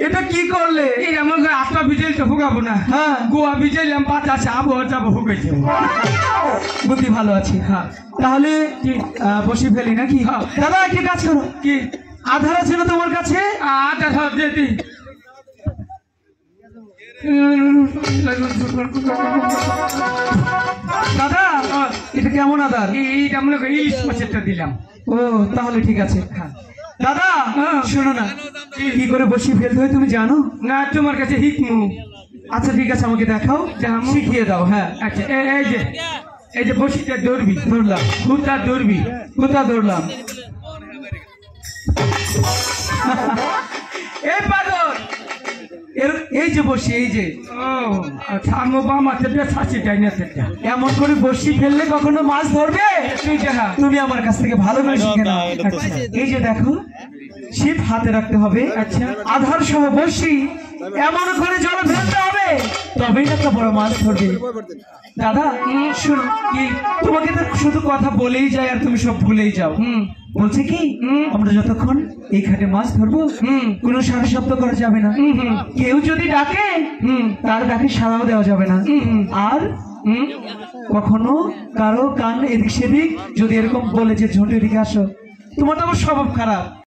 এটা কি করলে? এই এমন করে আটটা বিজেল তো হুকাবো না। হ্যাঁ, গোয়া বিজেল পাঁচ আছে আবহাওয়া যাবো হুকেছে। বুদ্ধি ভালো আছে। হ্যাঁ তাহলে বসি ফেলি নাকি? হ্যাঁ। দাদা কি কাজ করো? কি আধার আছে না তোমার কাছে? আটা সব যেতি দাদা এটা কেমন আধার? এইটা মনে করি ইলিশ মাছেরটা দিলাম। ও তাহলে ঠিক আছে। হ্যাঁ। দাদা হ্যাঁ। শোনো না, কি করে বসি ফেলতে হয় তুমি জানো? না তোমার কাছে হিকমু। আচ্ছা ঠিক আছে, আমাকে দেখাও, দেখাবো? শিখিয়ে দাও। হ্যাঁ আচ্ছা এই যে বসিটা ধরবি, ধরলাম। হুতা ধরবি, কোথা ধরলাম? এই পাগল এই যে বসি, এই যে ও থামো বাম আছে ছাঁচি যাই না সেটা এমন করে বসি ফেললে কখনো মাছ ধরবে? তুই দেখা তুমি আমার কাছ থেকে ভালো করে শিখে নাও। আচ্ছা। এই যে দেখো, ছিপ হাতে রাখতে হবে। আচ্ছা। আধার সহ বসি এমন করে জলে ফেলতে হবে, তবেই একটা বড় মাছ ধরবে। দাদা শোনো, কি তোমাকে তো শুধু কথা বলেই যায় আর তুমি সব ভুলেই যাও। বলছে কি আমরা যতক্ষণ এই ঘাটে মাছ ধরবো কোনো সারা শব্দ করা যাবে না। কেউ যদি ডাকে তার ডাকে সাড়াও দেওয়া যাবে না। আর কখনো কারো কান এদিক সেদিক যদি এরকম বলে যে ঝন্টু এদিকে আসো, তোমার তো আবার স্বভাব খারাপ।